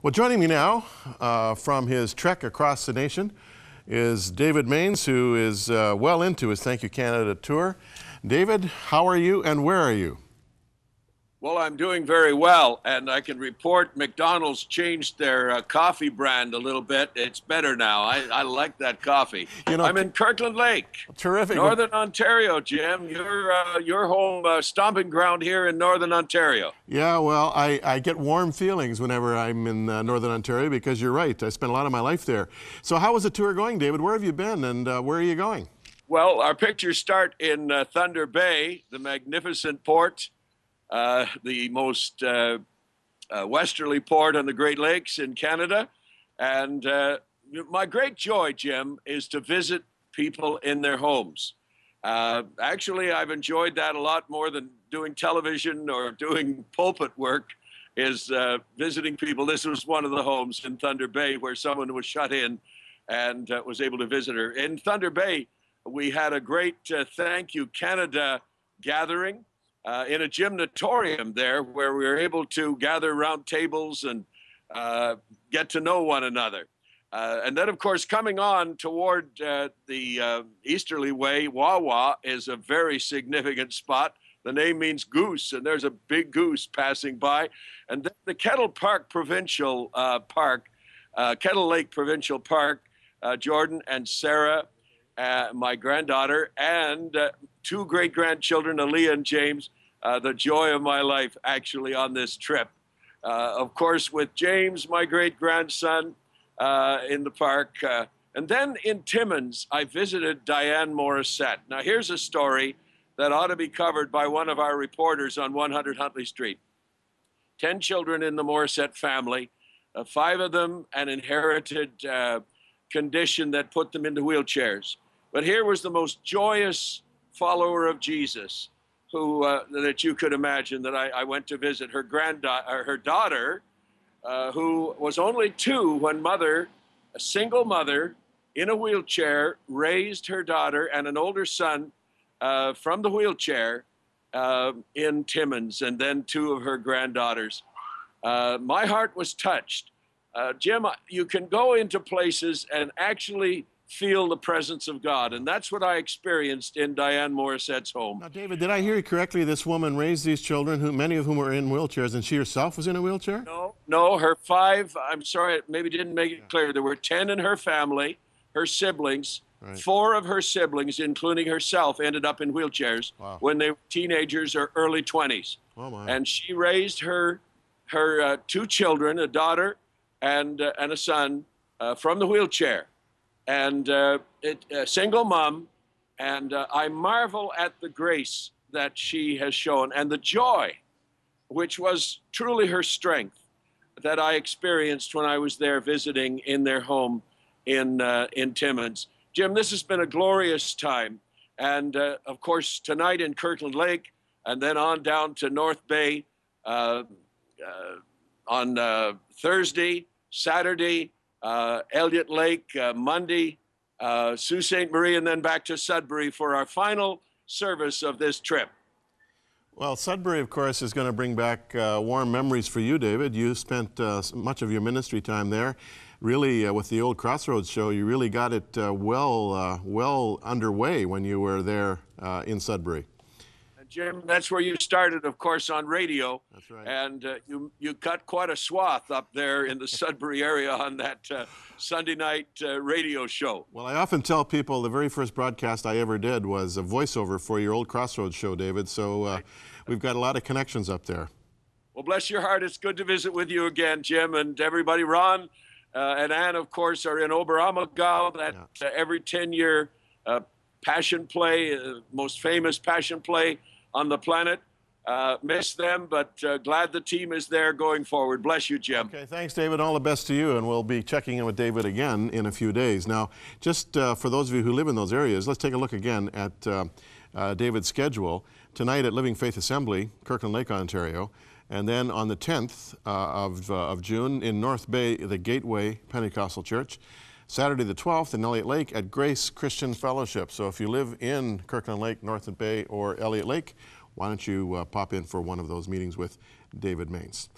Well, joining me now from his trek across the nation is David Mains, who is well into his Thank You Canada tour. David, how are you and where are you? Well, I'm doing very well, and I can report McDonald's changed their coffee brand a little bit. It's better now. I like that coffee. You know, I'm in Kirkland Lake. Terrific. Northern Ontario, Jim. Your home stomping ground here in Northern Ontario. Yeah, well, I get warm feelings whenever I'm in Northern Ontario because you're right. I spent a lot of my life there. So how was the tour going, David? Where have you been and where are you going? Well, our pictures start in Thunder Bay, the magnificent port. The most westerly port on the Great Lakes in Canada. And my great joy, Jim, is to visit people in their homes. Actually, I've enjoyed that a lot more than doing television or doing pulpit work, is visiting people. This was one of the homes in Thunder Bay where someone was shut in and was able to visit her. In Thunder Bay, we had a great Thank You Canada gathering. In a gymnatorium there where we were able to gather around tables and get to know one another. And then, of course, coming on toward the easterly way, Wawa is a very significant spot. The name means goose, and there's a big goose passing by. And then the Kettle Park Provincial Park, Kettle Lake Provincial Park, Jordan and Sarah, my granddaughter, and two great-grandchildren, Aaliyah and James, the joy of my life, actually, on this trip. Of course, with James, my great-grandson, in the park. And then in Timmins, I visited Diane Morissette. Now, here's a story that ought to be covered by one of our reporters on 100 Huntley Street. 10 children in the Morissette family, 5 of them an inherited condition that put them into wheelchairs. But here was the most joyous follower of Jesus who that you could imagine that I went to visit. Her daughter, who was only 2 when mother, a single mother in a wheelchair, raised her daughter and an older son from the wheelchair in Timmins, and then 2 of her granddaughters. My heart was touched. Jim, you can go into places and actually feel the presence of God, and that's what I experienced in Diane Morissette's home. Now, David, did I hear you correctly? This woman raised these children, many of whom were in wheelchairs, and she herself was in a wheelchair? No, her 5, I'm sorry, maybe didn't make it clear. There were 10 in her family, her siblings. Right. 4 of her siblings, including herself, ended up in wheelchairs when they were teenagers or early 20s. Oh, my. And she raised her 2 children, a daughter and a son, from the wheelchair. And a single mom, and I marvel at the grace that she has shown and the joy, which was truly her strength, that I experienced when I was there visiting in their home in Timmins. Jim, this has been a glorious time, and of course tonight in Kirkland Lake, and then on down to North Bay on Thursday, Saturday, Elliott Lake, Monday, Sault Ste. Marie, and then back to Sudbury for our final service of this trip. Well, Sudbury, of course, is going to bring back warm memories for you, David. You spent much of your ministry time there. Really, with the old Crossroads show, you really got it well underway when you were there in Sudbury. Jim, that's where you started, of course, on radio. That's right. And you cut quite a swath up there in the Sudbury area on that Sunday night radio show. Well, I often tell people the very first broadcast I ever did was a voiceover for your old Crossroads show, David. So we've got a lot of connections up there. Well, bless your heart. It's good to visit with you again, Jim, and everybody. Ron and Ann, of course, are in Oberammergau, that every 10-year passion play, most famous passion play on the planet. Miss them, but glad the team is there going forward. Bless you, Jim. Okay, thanks, David. All the best to you, and we'll be checking in with David again in a few days. Now, just for those of you who live in those areas, let's take a look again at David's schedule. Tonight at Living Faith Assembly, Kirkland Lake, Ontario, and then on the 10th of June in North Bay, the Gateway Pentecostal Church. Saturday the 12th in Elliott Lake at Grace Christian Fellowship. So if you live in Kirkland Lake, North Bay, or Elliott Lake, why don't you pop in for one of those meetings with David Mains.